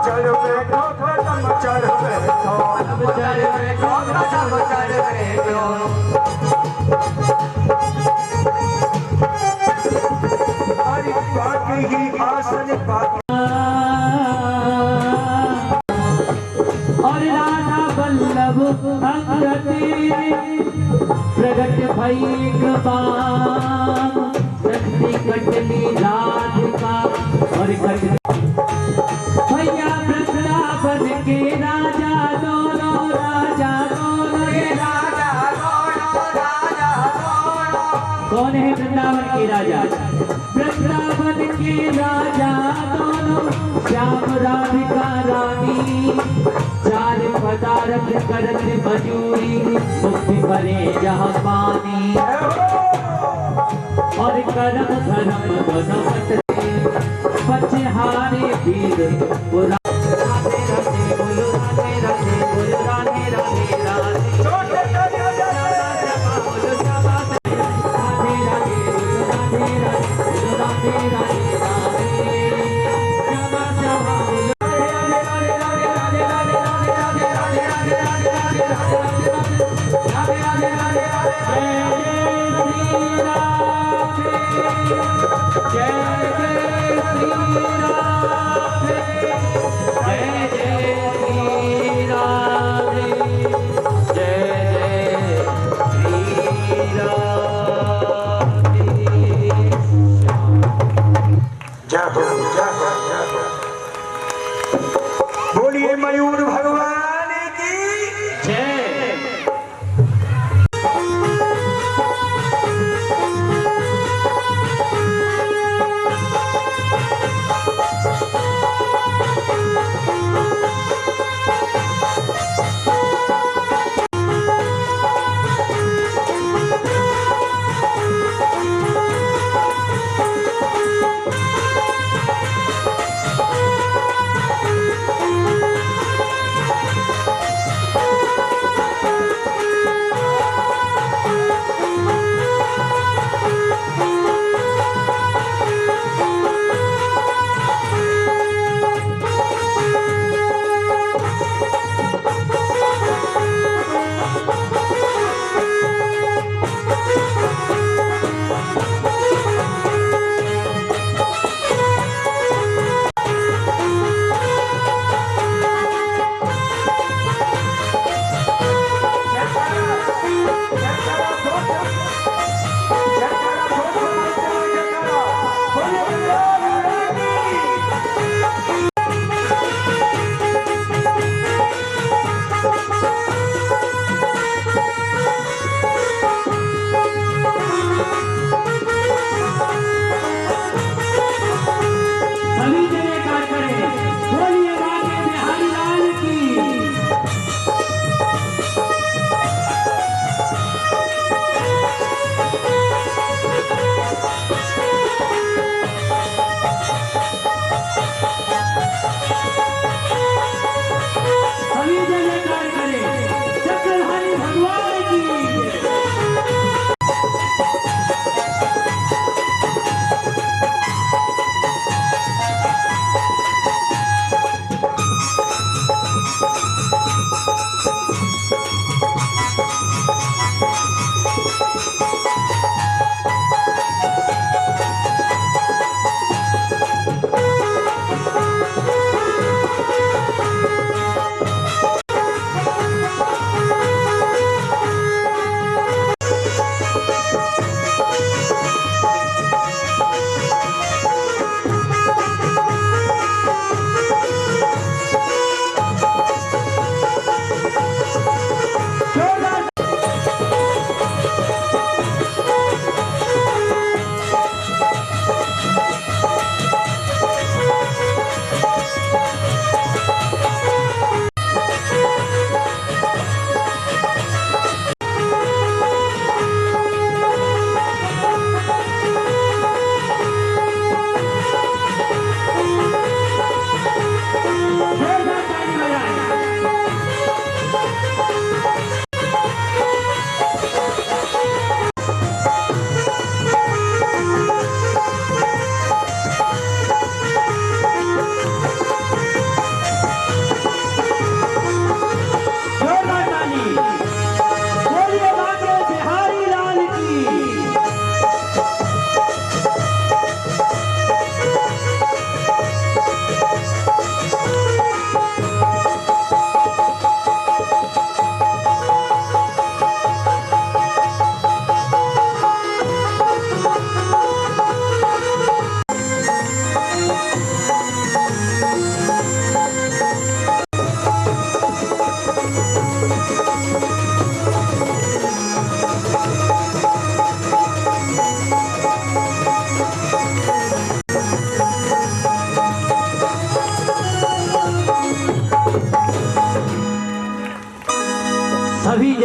चल बैठो कदम चल बैठो कदम चल बैठो कदम चल बैठो अरे बाकी ही आसन बाकी और राधा बल्लभ अंगति प्रगट भई कृपाम शक्ति कटली राधिका और कट भैया वृंदावन के राजा दोनों ये राजा दोनों कौन है वृंदावन के राजा? वृंदावन के राजा दोनों श्याम राधिका रानी चार पदार्थ करत मजूरी मुक्ति करे जहाँ पानी और करम धर्म दोनों बच्चे हारे वीर पुरा बोलिए मयूर भगवान की जय।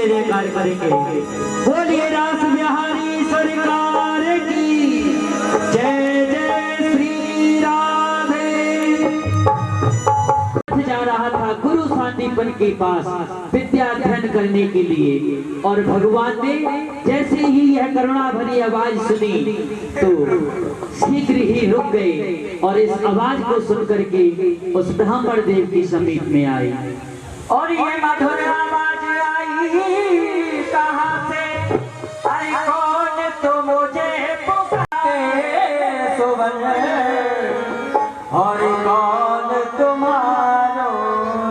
जय जयकार करेंगे। बोलिए रास बिहारी सरकार की जय जय श्री राधे। जा रहा था गुरु सांदीपन के पास विद्या अध्ययन करने के लिए और भगवान ने जैसे ही यह करुणा भरी आवाज सुनी तो शीघ्र ही रुक गए और इस आवाज को सुन करके उस ब्राह्मण देव की समीप में आए। और ये मधुर आवाज आई कहाँ से, अरे कौन तो मुझे पुकारे सुवन, और कौन तुम्हारो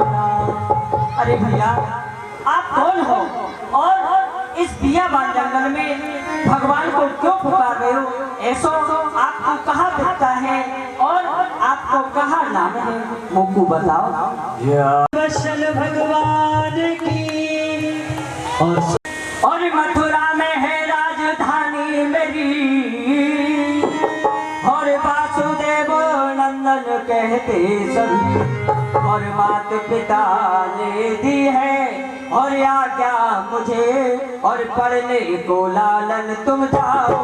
नाम। अरे भैया आप कौन हो और इस बियाबान जंगल में भगवान को क्यों पुकार रहे हो? ऐसो आपको कहाँ दिखता है और आपको कहाँ नाम है, मुझको बताओ। वत्सल भगवान की और मथुरा में है राजधानी मेरी, और वासुदेव नंदन कहते सभी, और मात पिता ने दी है और आज्ञा मुझे, और पढ़ने को लालन तुम जाओ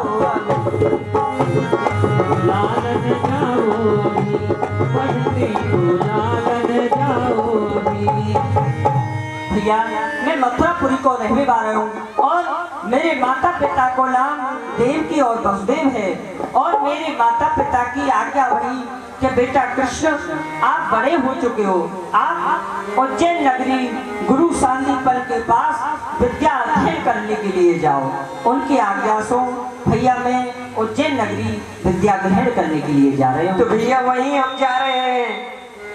लालन जाओ अभी, पढ़ने को लालन जाओ अभी। भैया मैं मथुरापुरी को रहने वाला हूँ और मेरे माता पिता को नाम देवकी और वसुदेव है, और मेरे माता पिता की आज्ञा वही कि बेटा कृष्ण आप बड़े हो चुके हो, आप उज्जैन नगरी गुरु सांदीपन के पास विद्या अध्ययन करने के लिए जाओ। उनकी आज्ञा से भैया मैं उज्जैन नगरी विद्या ग्रहण करने के लिए जा रहे हूँ। तो भैया वहीं हम जा रहे हैं।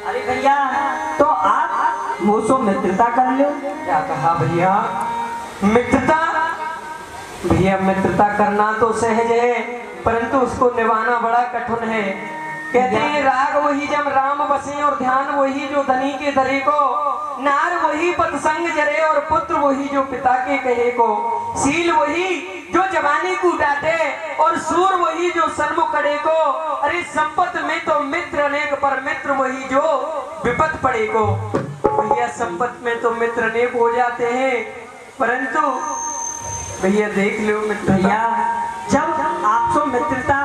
अरे भैया तो आप मुझसे मित्रता कर लो। क्या कहा भैया? मित्रता? भैया मित्रता करना तो सहज है, परंतु उसको निभाना बड़ा कठिन है। कहते हैं राग वही जब राम बसे, और ध्यान वही जो धनी के धरे को, नार वही पतसंग जरे, और पुत्र वही जो पिता के कहे को, सील वही जो जवानी को डांटे, और सूर वही जो सन्मुख खड़े को। अरे संपत में तो मित्र अनेक, पर मित्र वही जो विपत पड़े को। भैया संपत में तो मित्र अनेक हो जाते हैं, परंतु भैया देख लो मित्र, भैया जब आपसे मित्रता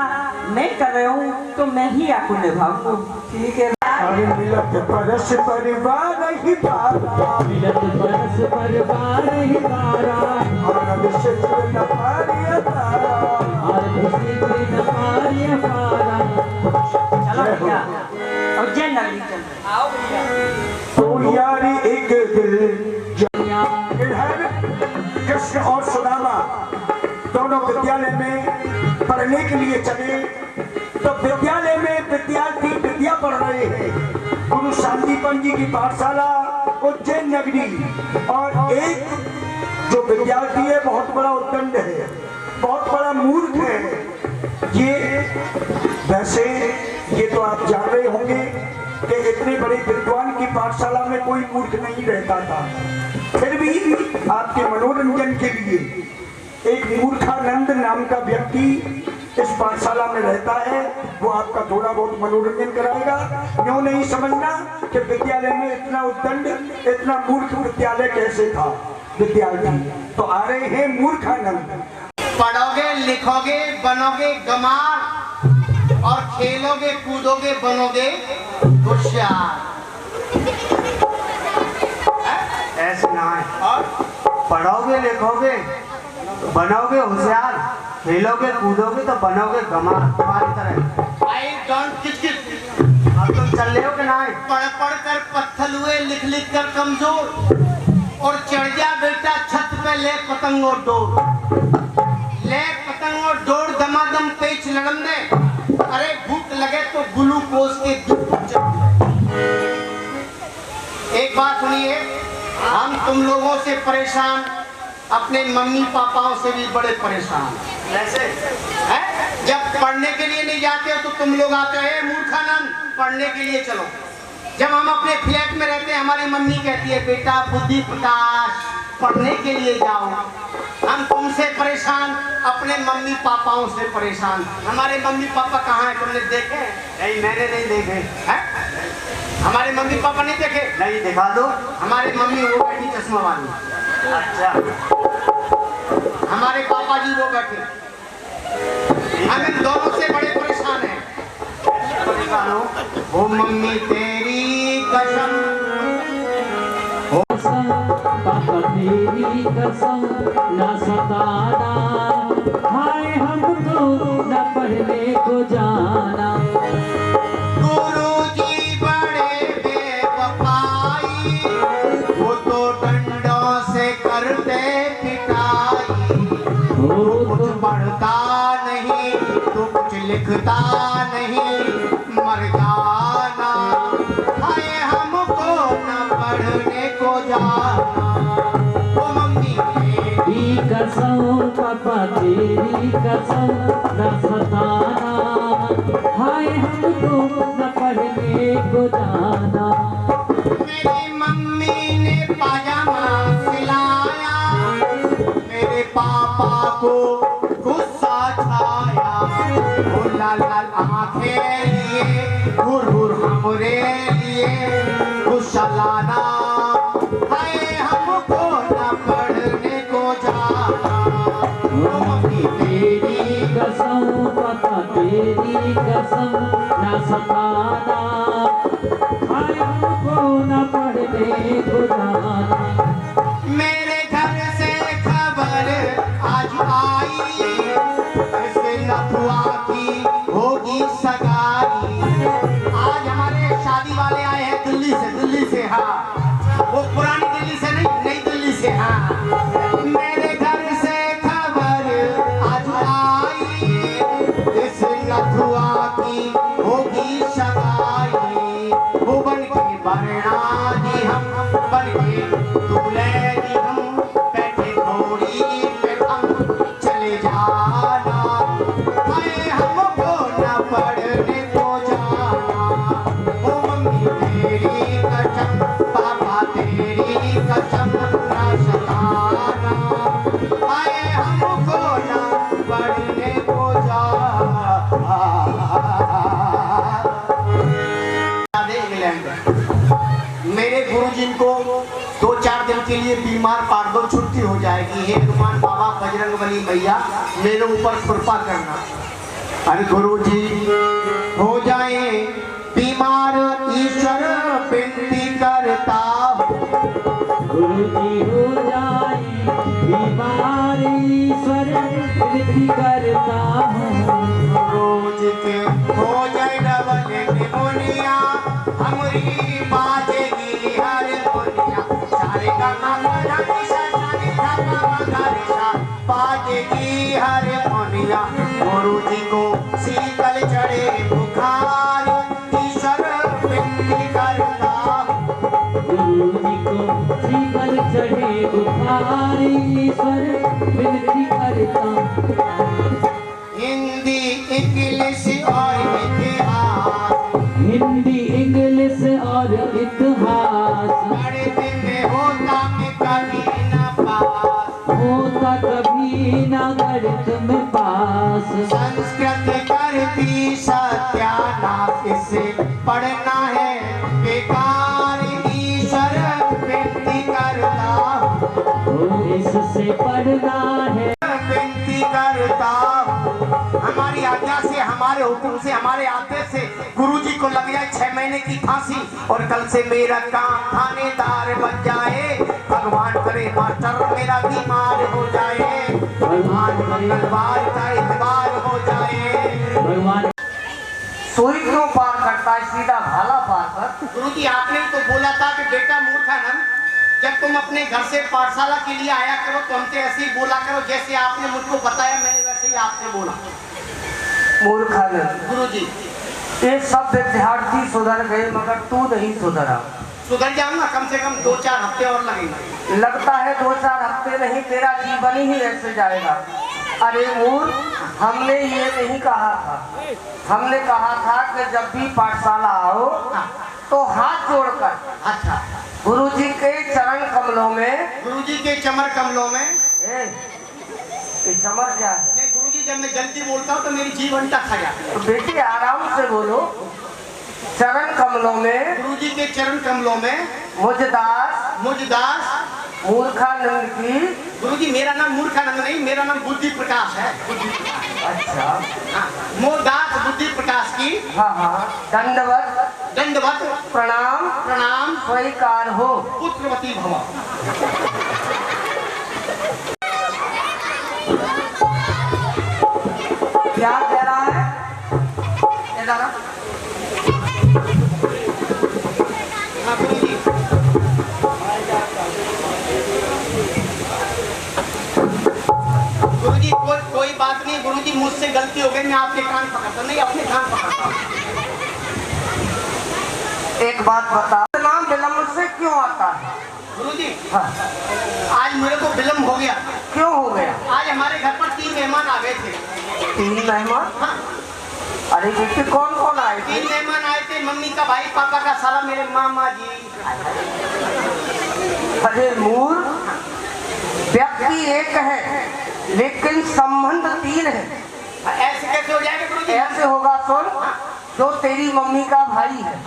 मैं कर रहा हूँ तो मैं ही आपको निभाऊंगा। ठीक है। अरे मिलत परस परिवार ही पारा, मिलत परस परिवार ही पारा, और विश्व न पारिय तारा, और विश्व न पारिय पारा। चलो भैया उज्जैन नगरी चल। आओ भैया। तो यारी एक दिल कृष्ण और सुदामा दोनों विद्यालय में पढ़ने के लिए चले। तो विद्यालय में विद्यार्थी विद्या पढ़ रहे हैं, गुरु सांदीपन जी की पाठशाला उज्जैन नगरी। और एक जो विद्यार्थी है बहुत बड़ा उद्दंड है, बहुत बड़ा मूर्ख है। ये वैसे ये तो आप जान रहे होंगे कि इतने बड़े विद्वान की पाठशाला में कोई मूर्ख नहीं रहता था, फिर भी आपके मनोरंजन के लिए एक मूर्खानंद नाम का व्यक्ति इस पाठशाला में रहता है। वो आपका थोड़ा बहुत मनोरंजन कराएगा। यूं नहीं समझना कि विद्यालय में इतना उद्दंड, इतना मूर्ख विद्यालय कैसे था। विद्यार्थी तो आ रहे हैं मूर्खानंद। पढ़ोगे लिखोगे बनोगे गमार, और खेलोगे कूदोगे बनोगे होशियार। ऐसे ना है। और पढ़ोगे लिखोगे बनोगे होशियार, खेलोगे कूदोगे तो बनोगे गमार तुम्हारी तरह। आई डोंट किच। अब तुम चल रहे हो कि ना? पढ़ पढ़ कर पत्थर हुए, लिख लिख कर कमजोर, और चढ़ जा बेटा छत पे ले पतंग और डोर। ले पतंग और डोर दमादम पेच लड़म दे। अरे भूख लगे तो ग्लूकोज के दूध। एक बात सुनिए, हम तुम लोगों से परेशान, अपने मम्मी पापाओं से भी बड़े परेशान। ऐसे है? जब पढ़ने के लिए नहीं जाते हो तो तुम लोग आते हो मूर्खानंद पढ़ने के लिए चलो। जब हम अपने फ्लैट में रहते हैं हमारी मम्मी कहती है बेटा बुद्धि प्रकाश पढ़ने के लिए जाओ। हम तुमसे परेशान, अपने मम्मी पापाओं से परेशान। हमारे मम्मी पापा कहाँ हैं तुमने देखे? नहीं, मैंने नहीं देखे। है? हमारे मम्मी पापा नहीं देखे? नहीं, दिखा दो। हमारे मम्मी वो बैठी चश्मा वाली। अच्छा, हमारे पापा जी वो बैठे, हम इन दोनों से बड़े परेशान हैं। वो मम्मी तेरी कसम, पापा तेरी कसम ना सताना, हाय हमको न पढ़ने को जाना। गुरुजी बड़े बेवफाई, वो तो डंडों से करते पिटाई। तू कुछ पढ़ता नहीं, तू कुछ लिखता नहीं, मर जाना, हाय हमको न पढ़ने को जाना। वो मम्मी तेरी कसम, पापा तेरी कसम न सताना, हाय हमको न पढ़ने को जाना। मेरी मम्मी ने पाजामा सिलाया, मेरे पापा को गुस्सा छाया। वो लाल लाल आंखें लिए, घुर घुर हमरे लिए गुस्सा लाना, हाय हमको न पढ़ने को जाना। वो मम्मी तेरी कसम, पापा तेरी कसम न सताना, हाय हमको न पढ़ने को जाना। मेरे घर से खबर आज आई, इसके नथुआ की होगी सगाई। आज हमारे शादी वाले आए हैं दिल्ली से हाँ, वो पुरानी दिल्ली से नहीं, नई दिल्ली से हाँ। मेरे घर से खबर आज आई, इस नथुआ की होगी सगाई। वो बन के बरना जी हम, बन के दूल्हे जी हम, बैठे घोड़ी पे हम चले जाना, हाय हमको न पढ़ने को जाना। ओ मम्मी तेरी कसम, पापा तेरी कसम न सताना, हाय हमको न पढ़ने को जाना। इंग्लैंड मेरे गुरुजी को 2-4 दिन के लिए बीमार पाड़ दो, छुट्टी हो जाएगी। हे हनुमान बाबा, बजरंग बली मैया, मेरे ऊपर कृपा करना। अरे गुरुजी हो जाए बीमार, ईश्वर विनती करता हूँ। गुरुजी हो जाए बीमार, ईश्वर विनती करता हूँ। रोज के हो जाए डबल निमोनिया, हमारी बाजेगी हर दुनिया। सारे गाना बाजेगी हर दुनिया। गुरुजी को शीतल चढ़े बुखार, ईश्वर विनती करता हूँ। गुरुजी को शीतल चढ़े बुखार, ईश्वर विनती करता हूँ। हिंदी इंग्लिश और इतिहास, हिंदी इंग्लिश और इतिहास, गणित में होता मैं कभी न पास। होता कभी ना गणित में पास। संस्कृत करती सत्यानाश, इसे पढ़ना है बेकार, ईश्वर विनती करता हूँ। इससे पढ़ना है, विनती करता हूँ। हमारी आज्ञा से, हमारे हुक्म से, हमारे आदेश से गुरुजी को लग जाए 6 महीने की फांसी, और कल से मेरा काम थानेदार बन जाए। भगवान करे मास्टर मेरा बीमार हो जाए, भगवान मंगलवार का इतवार हो जाए। भगवान सुई क्यों पार करता है, सीधा भाला पार कर। गुरुजी आपने तो बोला था कि बेटा मूर्खानंद, जब तुम अपने घर से पाठशाला के लिए आया करो तो हमसे ऐसे ही बोला करो, जैसे आपने मुझको बताया मैंने वैसे ही आपसे बोला। मूर्खानंद, गुरुजी ये सब विद्यार्थी सुधर गए मगर तू नहीं सुधरा। सुधर जाऊंगा, कम से कम 2-4 हफ्ते और लगेंगे। लगता है 2-4 हफ्ते नहीं, तेरा जीवन ही ऐसे जाएगा। अरे मूर्ख, हमने ये नहीं कहा था, हमने कहा था कि जब भी पाठशाला आओ तो हाथ जोड़कर अच्छा, गुरुजी के चरण कमलों में, गुरुजी के चमर कमलों में। ये चमर क्या है? नहीं गुरुजी, जब मैं जल्दी बोलता हूँ तो मेरी जीवनता खा जाती है। तो बेटी आराम से बोलो। चरण कमलों में, गुरुजी के चरण कमलों में मुझदास मुझदास मूर्खानंद की। गुरुजी मेरा नाम मूर्खानंद नहीं, मेरा नाम बुद्धि प्रकाश है। बुद्धि प्रकाश। अच्छा। हाँ, मोहदास बुद्धि प्रकाश की। हाँ हाँ, दंडवत दंडवत प्रणाम प्रणाम स्वीकार हो। पुत्रवती भव। क्या कह रहा है ये दादा? हाँ गुरुजी। गुरुजी कोई बात नहीं गुरुजी, मुझसे गलती हो गई, मैं आपके कान पकड़ता नहीं, अपने कान पकड़ता हूँ। एक बात बता, नाम विलम्ब से क्यों आता है? गुरुजी हाँ। आज मेरे को विलम्ब हो गया। क्यों हो गया? आज हमारे घर पर 3 मेहमान आ गए थे। 3 मेहमान? हाँ, अरे बेटे कौन कौन आए थे? 3 मेहमान आए थे, मम्मी का भाई, पापा का साला, मेरे मामा जी। अरे मूर्ख, व्यक्ति एक है लेकिन संबंध 3 है। ऐसे कैसे हो जाएगा गुरुजी? ऐसे होगा सुन, जो तेरी मम्मी का भाई है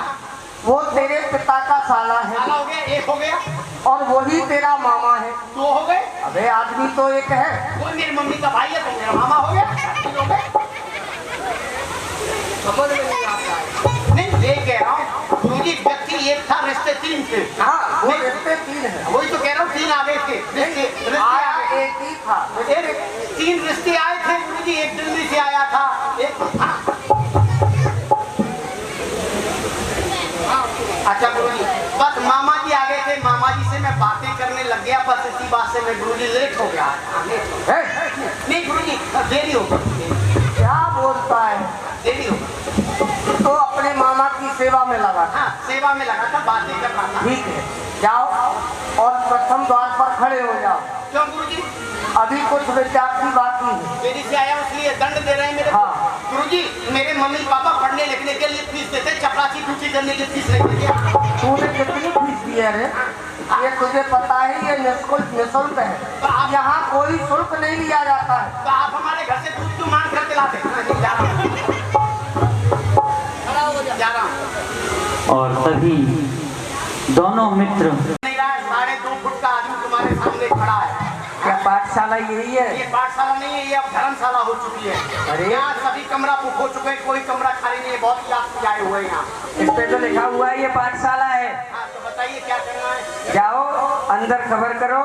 वो तेरे पिता का साला है, साला हो गया, एक हो गया, और वही तेरा मामा है। 2 हो गए। अबे आदमी तो एक है। वो मेरी मम्मी का भाई है तो मेरा मामा हो गया, 3 हो गए। समझ में नहीं आता है। नहीं ये कह रहा हूँ गुरुजी, व्यक्ति एक था, रिश्ते 3 थे। हाँ, वो रिश्ते 3 है। वही तो कह रहा हूँ, 3 आ गए थे। रिश्ते आया आ गए। एक ही था। 3 रिश्ते आए थे गुरुजी, एक दिल्ली से आया था, एक अच्छा गुरुजी, बस मामा जी आ गए थे, मामा जी से मैं बातें करने लग गया, बस इसी बात से मैं गुरुजी लेट हो गया। नहीं गुरुजी देरी हो गई। क्या बोलता है? देरी हो गई। तो अपने मामा की सेवा में लगा था। हाँ, सेवा में लगा था, बातें कर रहा था। ठीक है, जाओ और प्रथम द्वार पर खड़े हो जाओ। क्यों गुरुजी? अभी कुछ विद्यार्थी बाकी है। देरी से आया इसलिए दंड दे रहे हैं मेरे को। हाँ। गुरुजी मेरे मम्मी पापा पढ़ने लिखने के लिए फीस देते, चपरासी ड्यूटी करने की फीस लेते थे। तूने कितनी फीस दी है रे? ये तुझे पता है, ये निःशुल्क है, यहाँ कोई शुल्क नहीं लिया जाता है। तो आप हमारे घर से दूध क्यों मांग कर लाते? जा रहा हूँ। और तभी दोनों मित्र नहीं रहा है, 2.5 फुट का आदमी तुम्हारे सामने खड़ा है। क्या पाठशाला यही है? ये पाठशाला नहीं है, ये अब धर्मशाला हो चुकी है। अरे यहाँ सभी कमरा बुक हो चुके हैं, कोई कमरा खाली नहीं है, बहुत यात्री आए हुए हैं यहाँ। इस पे तो लिखा हुआ है ये पाठशाला है। हाँ तो बताइए क्या करना है? जाओ अंदर खबर करो,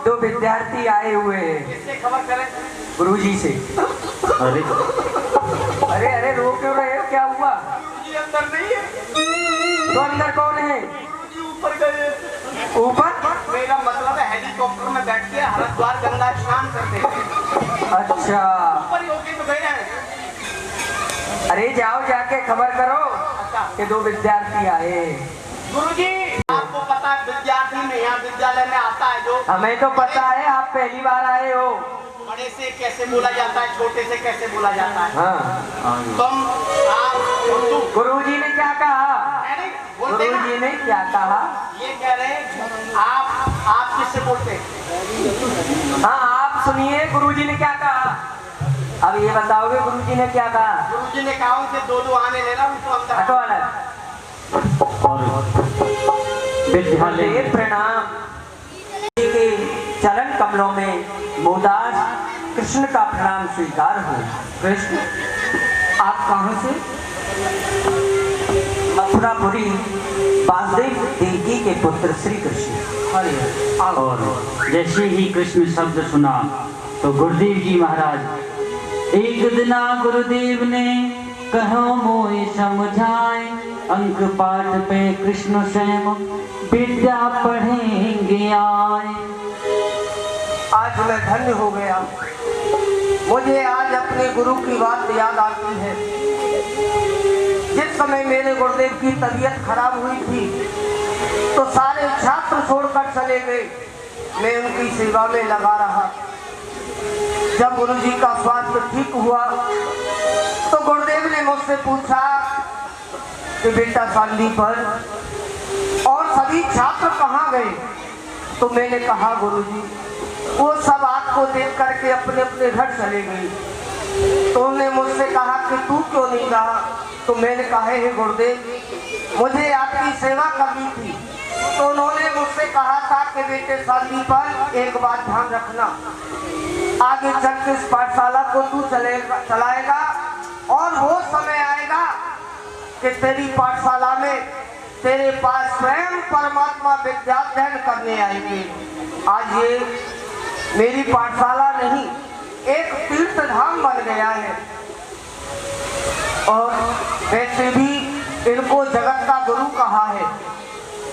2 विद्यार्थी आए हुए हैं। किससे खबर करें? गुरुजी से। अरे अरे अरे रो क्यों रहे हो, क्या हुआ? गुरुजी अंदर नहीं है। तो अंदर कौन है? गुरुजी ऊपर गए। ऊपर? मेरा मतलब है हेलीकॉप्टर में बैठ के हरिद्वार गंगा स्नान करते हैं। अच्छा, ऊपर ही होके तो गए हैं। अरे जाओ जाके खबर करो अच्छा कि 2 विद्यार्थी आए। गुरुजी आपको पता है विद्यार्थी में यहाँ विद्यालय में आता है जो, हमें तो पता है, आप पहली बार आए हो। बड़े से कैसे बोला जाता है, छोटे से कैसे बोला जाता है। हाँ। तुम आप उर्दू गुरुजी ने क्या कहा? है नहीं? बोलते ना? गुरुजी ने क्या कहा? ये कह रहे हैं आप किससे बोलते हैं? हाँ आप सुनिए, गुरुजी ने क्या कहा? अब ये बताओगे गुरुजी ने क्या कहा? गुरुजी ने कहा उनसे 2 आने लेना, उनको अंदर हटो अलग। और विद्यालय प्रणाम के चरण कमलों में मोदास कृष्ण का प्रणाम स्वीकार हो। कृष्ण आप कहाँ से? मथुरापुरी वासुदेव देवकी के पुत्र श्री कृष्ण। और जैसे ही कृष्ण शब्द सुना तो गुरुदेव जी महाराज एक दिना गुरुदेव ने कहो मोए समझाए, अंक पाठ पे कृष्ण स्वयं विद्या पढ़ेंगे आए। आज मैं धन्य हो गया, मुझे आज अपने गुरु की बात याद आती है। जिस समय मेरे गुरुदेव की तबीयत खराब हुई थी तो सारे छात्र छोड़कर चले गए, मैं उनकी सेवा में लगा रहा। जब गुरुजी का स्वास्थ्य ठीक हुआ तो गुरुदेव ने मुझसे पूछा कि बेटा शादी पर और सभी छात्र कहाँ गए? तो मैंने कहा गुरुजी वो सब आपको देख करके अपने अपने घर चले गए। तो उन्होंने मुझसे कहा कि तू क्यों नहीं रहा? तो मैंने कहा है गुरुदेव मुझे आपकी सेवा करनी थी। तो उन्होंने मुझसे कहा था के बेटे शादी पर एक बात ध्यान रखना, आगे चल के इस पाठशाला को तू चलाएगा और वो समय आएगा कि तेरी पाठशाला में तेरे पास स्वयं परमात्मा विद्याध्ययन करने आएंगे। आज ये मेरी पाठशाला नहीं, एक तीर्थ धाम बन गया है। और वैसे भी इनको जगत का गुरु कहा है।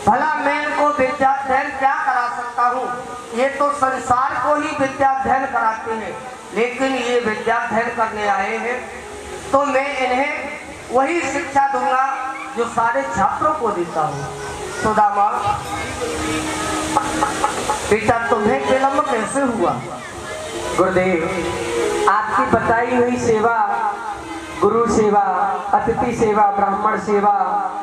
भला मैं इनको विद्याध्ययन क्या करा सकता हूँ? ये तो संसार को ही विद्याध्ययन कराते हैं, लेकिन ये विद्याध्ययन करने आए हैं तो मैं इन्हें वही शिक्षा दूंगा जो सारे छात्रों को देता हूँ। सुदामा बेटा, तुम्हें विलंब कैसे हुआ? गुरुदेव, आपकी बताई हुई सेवा, गुरु सेवा, अतिथि सेवा, ब्राह्मण सेवा,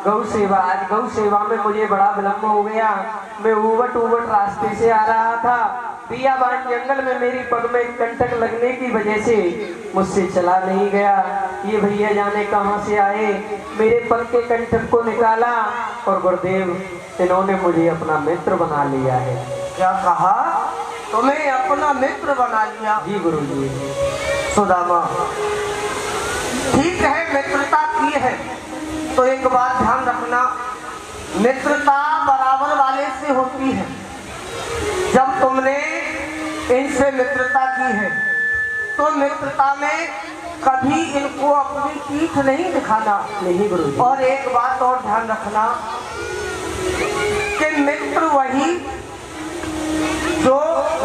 गौ सेवा, आज गौ सेवा में मुझे बड़ा विलंब हो गया। मैं उवट रास्ते से आ रहा था, बियाबान जंगल में मेरी पग में कंटक लगने की वजह से मुझसे चला नहीं गया। ये भैया जाने कहां से आए, मेरे पग के कंटक को निकाला और गुरुदेव इन्होंने मुझे अपना मित्र बना लिया है। क्या कहा? तुम्हें अपना मित्र बना लिया? जी गुरु जी। सुदामा, ठीक है, मित्रता की है तो एक बात ध्यान रखना, मित्रता बराबर वाले से होती है। जब तुमने इनसे मित्रता की है तो मित्रता में कभी इनको अपनी पीठ नहीं दिखाना। नहीं गुरु जी। और एक बात और ध्यान रखना कि मित्र वही जो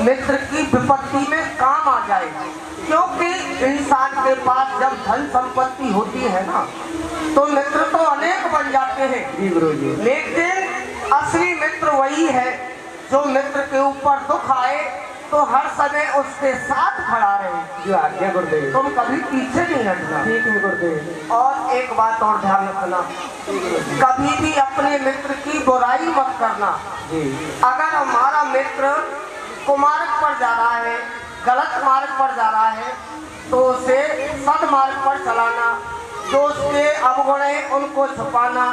मित्र की विपत्ति में काम आ जाए, क्योंकि इंसान के पास जब धन संपत्ति होती है ना तो मित्र तो अनेक बन जाते हैं। जी गुरु जी। लेकिन असली मित्र वही है जो मित्र के ऊपर दुख आए तो हर समय उसके साथ खड़ा रहे। जो आज्ञा गुरुदेव। तुम कभी पीछे नहीं हटना। ठीक है गुरुदेव। और एक बात और ध्यान रखना, कभी भी अपने मित्र की बुराई मत करना। जी। अगर हमारा मित्र कुमार्ग पर जा रहा है, गलत मार्ग पर जा रहा है तो उसे सदमार्ग पर चलाना, जो उसके अवगुण है उनको छुपाना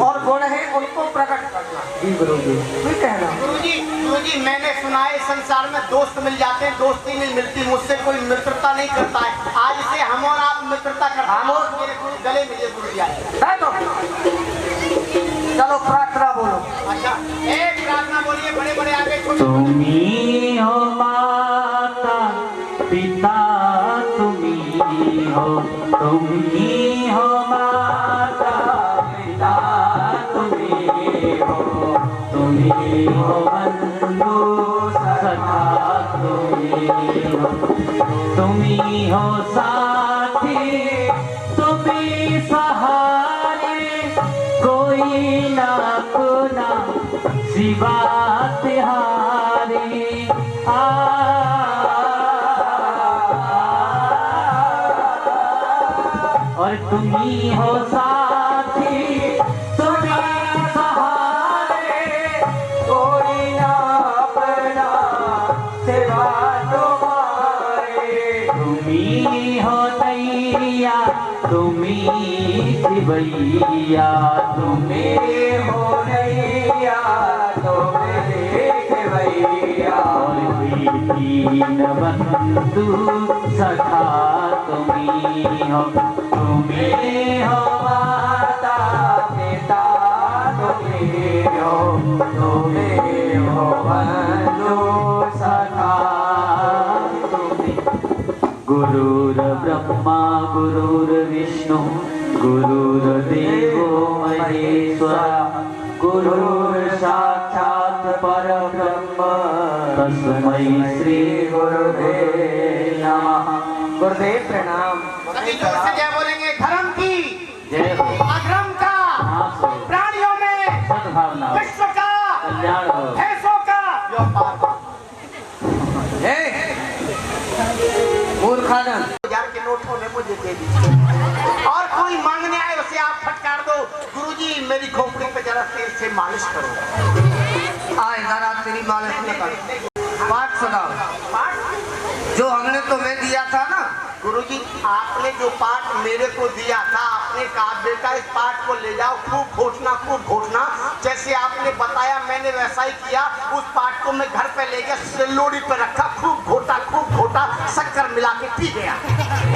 और गुण है उनको प्रकट करना। जी गुरु जी। ठीक है ना? गुरुजी, मैंने सुना है संसार में दोस्त मिल जाते हैं, दोस्ती नहीं मिलती। मुझसे कोई मित्रता नहीं करता है। आज से हम और आप मित्रता करते हैं। हम और मेरे गले मिले गुरुजी। बैठो, चलो प्रार्थना बोलो। अच्छा, एक प्रार्थना बोलिए, बड़े बड़े आगे तुम्ही हो माता पिता, तुम्ही हो, तुम्ही हो माता पिता, तुम्ही हो, तुम्ही हो बंधु सखा, तुम्ही हो साथी, तुम्ही सहारे, कोई ना अपना सिवा तिहारे। और तुम्ही हो साथी, तुम्ही सहारे, कोई ना अपना सिवा तुम्हारे। तुम्ही हो नैया, तुम्ही शिवैया, तुम्ही हो नैया, तुम्ही शिवैया। और दीन बंधु सखा तुम्ही हो, तुम्ही हो माता पिता, तुम्ही हो, तुम्ही हो बंधु सखा तुम्ही। गुरुर ब्रह्मा गुरुर्विष्णु गुरुर्देवो महेश्वरा, गुरुर् साक्षात् परब्रह्म तस्मै श्री गुरुवे नमः। गुरुदेव प्रणाम। अभी जोर से जय बोलेंगे। धर्म की जय हो। अधर्म का, प्राणियों में सद्भावना, विश्व का कल्याण हो। भैंसों का मूर्खानंद, 1000 के नोट होने मुझे दे दीजिए। और कोई मांगने आए उसे आप फटकार दो। गुरुजी, मेरी खोपड़ी पे जरा तेल से मालिश करो। आए जरा तेरी मालिश न कर। पाठ सुनाओ। जो हमने तुम्हें दिया था ना गुरुजी आपने जो पाठ मेरे को दिया था, आपने कहा बेटा इस पाठ को ले जाओ, खूब घोटना। जैसे आपने बताया मैंने वैसा ही किया। उस पाठ को मैं घर पे ले गया, सिल्लोड़ी पे रखा, खूब घोटा, शक्कर मिला के पी गया।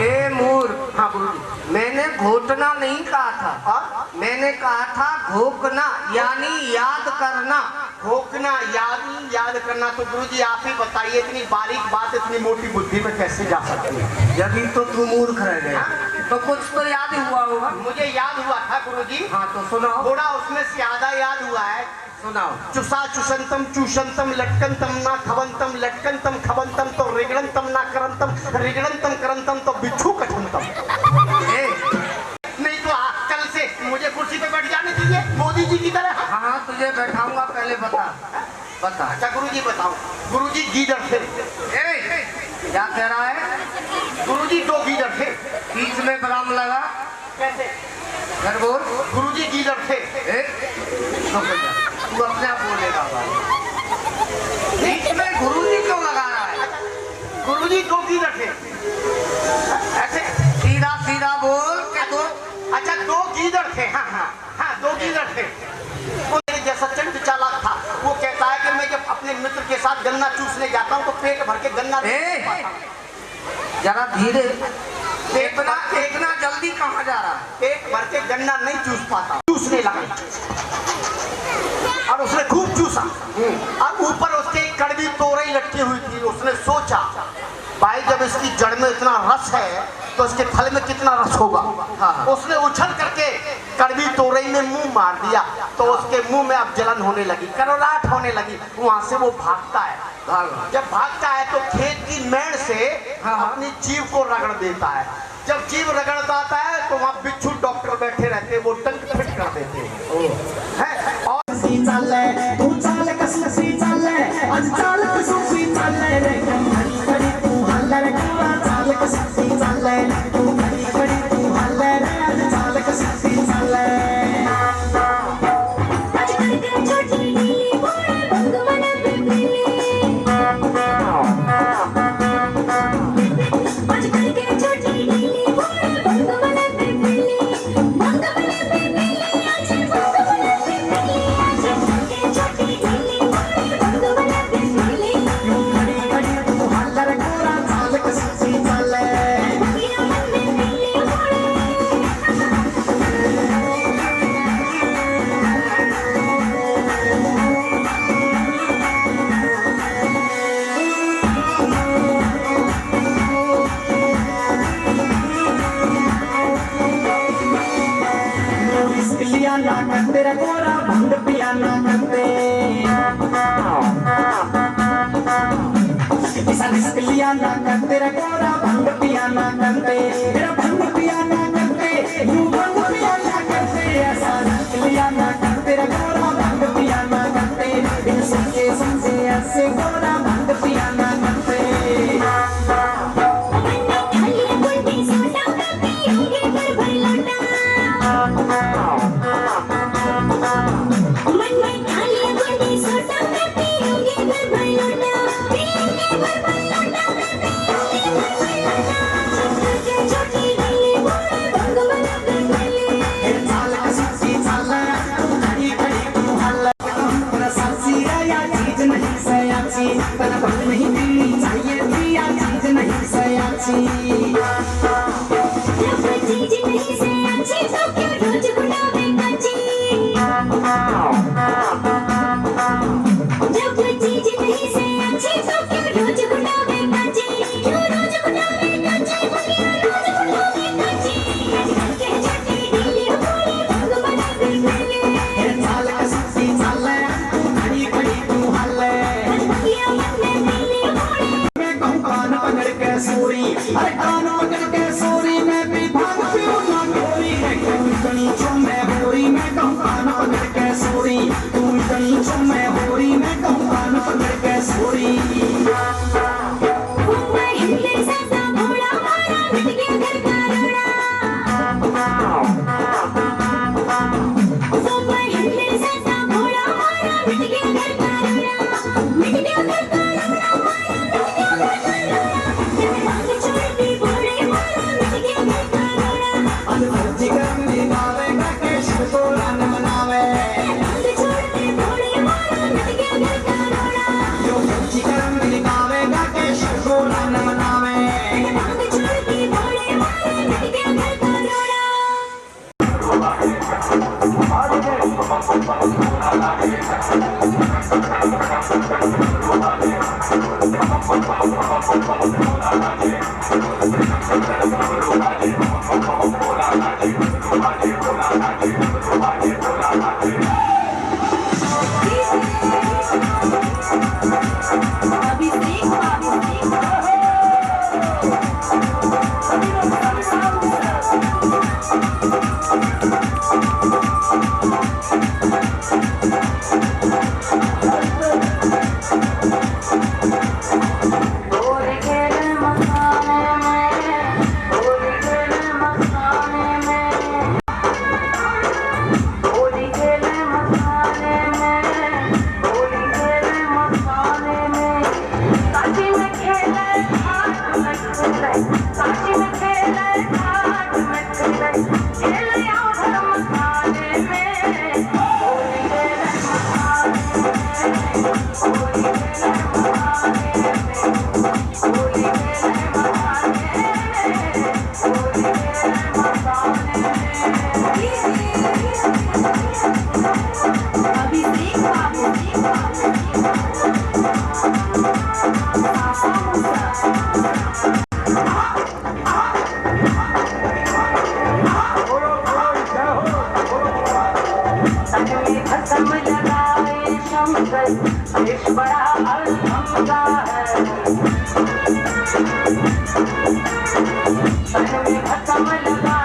ए मूर, हाँ गुरुजी। मैंने घोटना नहीं कहा था, और मैंने कहा था घोकना, यानी याद करना। घोकना याद करना। तो गुरुजी आप ही बताइए, इतनी बारीक बात इतनी मोटी बुद्धि में कैसे जा सकती है? यदि तो तू मूर्ख रह गया तो कुछ तो याद ही हुआ होगा। मुझे याद हुआ था गुरुजी। हाँ तो सुनाओ, थोड़ा उसमें से ज्यादा याद हुआ है। सुनाओ। चुसा चुसंतम चूषंतम लटकंतम ना खबंतम लटकंतम खबंतम तो रिगड़ंतम ना करंतम रिगड़ंतम करंतम तो बिच्छू कठंतम। नहीं तो कल से मुझे कुर्सी पे बैठ जाने दीजिए मोदी जी की तरह। हाँ तुझे बैठाऊंगा, पहले बता। अच्छा गुरुजी बताओ। गुरुजी गीदड़ थे। क्या कह रहा है? गुरुजी 2 गीदड़ थे। बीच में बराम लगा कैसे? घर बोल। गुरुजी गीदड़ थे। तू अपने आप बोलेगा भाई, बीच में गुरुजी क्यों लगा रहा है? गुरुजी 2 गीदड़ थे। ऐसे सीधा बोल के दो। अच्छा 2 गीदड़ थे। हाँ 2 गीदड़ थे। वो मेरे जैसा चंड चालाक था। वो कहता है कि मैं जब अपने मित्र के साथ गन्ना चूसने जाता हूँ तो पेट भर के गन्ना नहीं चूस पाता हूँ। जरा धीरे, इतना जल्दी कहाँ जा रहा है? पेट भर के गन्ना नहीं चूस पाता, चूसने लगा और उसने खूब चूसा। और ऊपर उसके एक कड़वी तोरई लटकी हुई थी। उसने सोचा भाई जब इसकी जड़ में इतना रस है तो इसके फल में कितना रस होगा। उसने उछल करके कड़वी तोरई में मुंह मार दिया तो उसके मुंह में अब जलन होने लगी, करौराहट होने लगी। वहां से वो भागता है। जब भागता है तो खेत की मेड़ से अपनी जीभ को रगड़ देता है। जब जीभ रगड़ता आता है तो वहाँ बिच्छू डॉक्टर बैठे रहते हैं, वो टंक फिट कर देते हैं। और तेरा गोरा भंड पियाना करते लिया ना कर तेरा गोरा भंड पियाना करते तेरा भंड पियाना करते यूं भंड पियाना करते ऐसा लिया ना कर तेरा गोरा भंड पियाना करते इन समझे समझे ऐसे गोरा भंड पियाना करते बड़ा